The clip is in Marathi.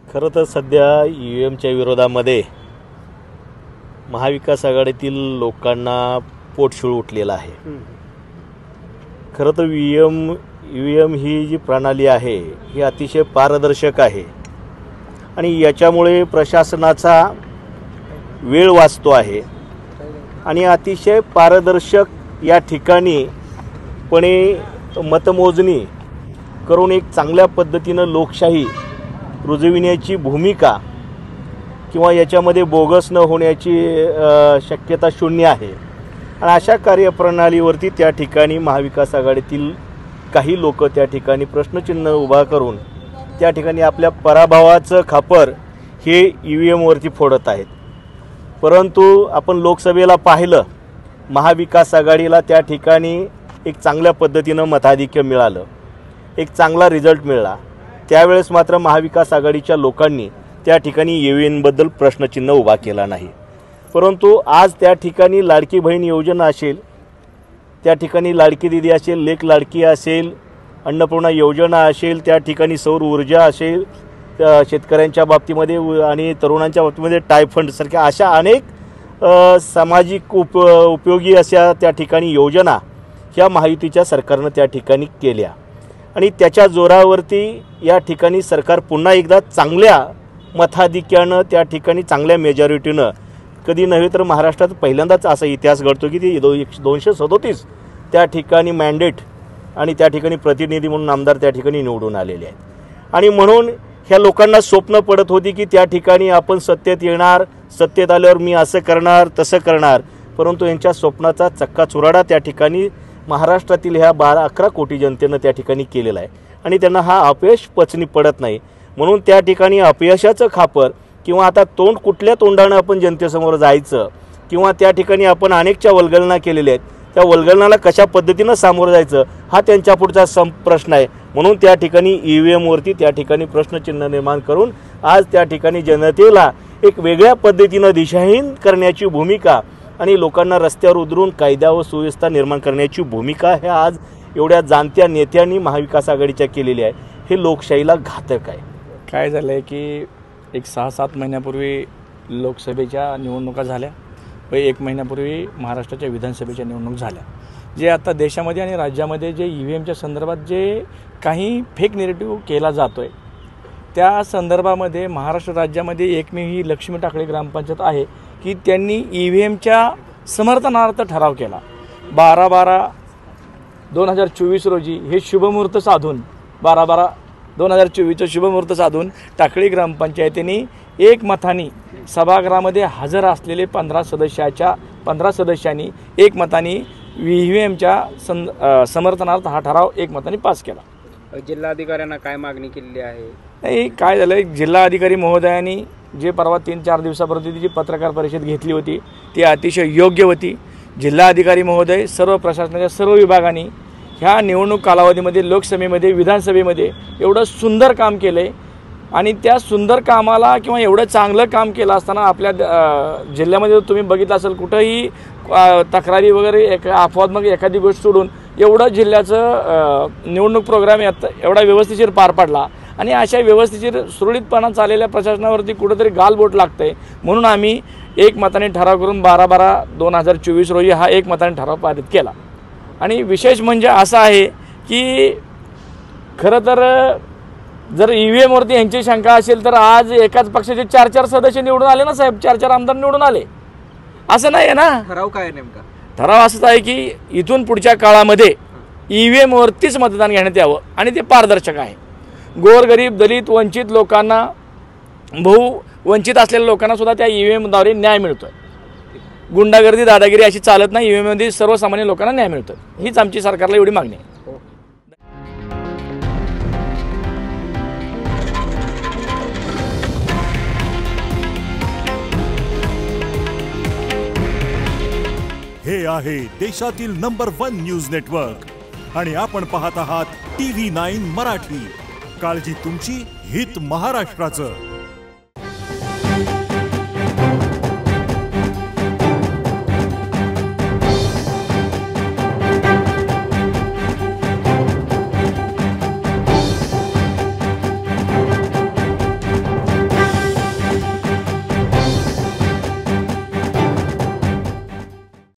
खरं तर सध्या ईव्हीएमच्या विरोधामध्ये महाविकास आघाडीतील लोकांना पोटशूळ उठलेला आहे। खरं तर ईव्हीएम ही जी प्रणाली आहे ही अतिशय पारदर्शक आहे आणि याच्यामुळे प्रशासनाचा वेळ वाचतो आहे आणि अतिशय पारदर्शक या ठिकाणी मतमोजणी करून एक चांगल्या पद्धतीनं लोकशाही रुजविण्याची भूमिका किंवा याच्यामध्ये बोगस न होण्याची शक्यता शून्य आहे। आणि अशा कार्यप्रणालीवरती त्या ठिकाणी महाविकास आघाडीतील काही लोक त्या ठिकाणी प्रश्नचिन्ह उभा करून त्या ठिकाणी आपल्या पराभवाचं खापर हे ईव्हीएमवरती फोडत आहेत। परंतु आपण लोकसभेला पाहिलं, महाविकास आघाडीला त्या ठिकाणी एक चांगल्या पद्धतीनं मताधिक्य मिळालं, एक चांगला रिझल्ट मिळाला। त्यावेळेस मात्र महाविकास आघाडीच्या लोकांनी त्या ठिकाणी ईव्हीएमबद्दल प्रश्नचिन्ह उभा केला नाही। परंतु आज त्या ठिकाणी लाडकी बहीण योजना असेल, त्या ठिकाणी लाडकी दिदी असेल, लेक लाडकी असेल, अन्नपूर्णा योजना असेल, त्या ठिकाणी सौर ऊर्जा असेल, शेतकऱ्यांच्या बाबतीमध्ये आणि तरुणांच्या बाबतीमध्ये टायफंड सारख्या अशा अनेक सामाजिक उपयोगी अशा त्या ठिकाणी योजना ह्या महायुतीच्या सरकारनं त्या ठिकाणी केल्या आणि त्याच्या जोरावरती या ठिकाणी सरकार पुन्हा एकदा चांगल्या मताधिक्यानं त्या ठिकाणी चांगल्या मेजॉरिटीनं, कधी नव्हे तर महाराष्ट्रात पहिल्यांदाच असा इतिहास घडतो की ती 237 त्या ठिकाणी मॅन्डेट आणि त्या ठिकाणी प्रतिनिधी म्हणून आमदार त्या ठिकाणी निवडून आलेले आहेत। आणि म्हणून ह्या लोकांना स्वप्न पडत होती की त्या ठिकाणी आपण सत्तेत येणार, सत्तेत आल्यावर मी असं करणार तसं करणार, परंतु यांच्या स्वप्नाचा चक्काचुराडा त्या ठिकाणी महाराष्ट्रातील ह्या 12-11 कोटी जनतेनं त्या ठिकाणी केलेला आहे आणि त्यांना हा अपयश पचनी पडत नाही। म्हणून त्या ठिकाणी अपयशाचं खापर किंवा आता कुठल्या तोंडानं आपण जनतेसमोर जायचं किंवा त्या ठिकाणी आपण अनेकच्या वल्गलना केलेल्या आहेत, त्या वल्गलनाला कशा पद्धतीनं सामोरं जायचं हा त्यांच्या पुढचा प्रश्न आहे। म्हणून त्या ठिकाणी ईव्हीएमवरती त्या ठिकाणी प्रश्नचिन्ह निर्माण करून आज त्या ठिकाणी जनतेला एक वेगळ्या पद्धतीनं दिशाहीन करण्याची भूमिका आणि लोकांना रस्त्यावर उतरून कायदा व सुव्यवस्था निर्माण करण्याची भूमिका हे आज एवढ्या जाणत्या नेत्यांनी महाविकास आघाडीच्या केलेली आहे। हे लोकशाहीला घातक आहे। काय झालं आहे की एक 6-7 महिन्यापूर्वी लोकसभेच्या निवडणुका झाल्या व 1 महिन्यापूर्वी महाराष्ट्राच्या विधानसभेच्या निवडणूक झाल्या। जे आता देशामध्ये आणि राज्यामध्ये जे ईव्हीएमच्या संदर्भात जे काही फेक नेरेटिव्ह केला जातो आहे त्या संदर्भामध्ये महाराष्ट्र राज्यामध्ये एकमेव ही लक्ष्मी टाकळी ग्रामपंचायत आहे की त्यांनी ईव्हीएमच्या समर्थनार्थ ठराव केला। 12/12/2024 रोजी हे शुभमुहूर्त साधून 12/12/2024 शुभमुहूर्त साधून टाकळी ग्रामपंचायतीने एकमताने सभागृहामध्ये हजर असलेले 15 सदस्यांनी एकमताने ईव्हीएमच्या समर्थनार्थ हा ठराव एकमताने पास केला। जिल्हाधिकाऱ्यांना काय मागणी केलेली आहे? नाही, काय झालं, जिल्हाधिकारी महोदयांनी जे परवा 3-4 दिवसापूर्वी जी पत्रकार परिषद घेतली होती ती अतिशय योग्य होती। जिल्हाधिकारी महोदय सर्व प्रशासनाच्या सर्व विभागांनी ह्या निवडणूक कालावधीमध्ये लोकसभेमध्ये विधानसभेमध्ये एवढं सुंदर काम केलं आहे आणि त्या सुंदर कामाला किंवा एवढं चांगलं काम केलं असताना आपल्या जिल्ह्यामध्ये तुम्ही बघितलं असेल कुठंही तक्रारी वगैरे अफवात्मक एखादी गोष्ट सोडून एवढं जिल्ह्याचं निवडणूक प्रोग्राम एवढा व्यवस्थिशीर पार पडला आणि अशा व्यवस्थिशीर सुरळीतपणा चाललेल्या प्रशासनावरती कुठंतरी गालबोट लागतं आहे। म्हणून आम्ही एकमताने ठराव करून 12/12/2024 रोजी हा एकमताने ठराव पारित केला। आणि विशेष म्हणजे असं आहे की खरं तर जर ईव्हीएमवरती यांची शंका असेल तर आज एकाच पक्षाचे 4-4 सदस्य निवडून आले ना साहेब, 4-4 आमदार निवडून आले, असं नाही आहे ना। ठराव काय नेमका? ठराव असंच आहे की इथून पुढच्या काळामध्ये ईव्हीएमवरतीच मतदान घेण्यात यावं आणि ते पारदर्शक आहे। गोरगरीब दलित वंचित लोकांना वंचित असलेल्या लोकांना सुद्धा त्या ईव्हीएमद्वारे न्याय मिळतोय। गुंडागर्दी दादागिरी अशी चालत नाही, ईव्हीएममध्ये सर्वसामान्य लोकांना न्याय मिळतोय। हीच आमची सरकारला एवढी मागणी आहे। हे आहे देशातील नंबर 1 न्यूज नेटवर्क आणि आपण पाहत आहात TV9 मराठी। काळजी तुमची, हित महाराष्ट्राचं।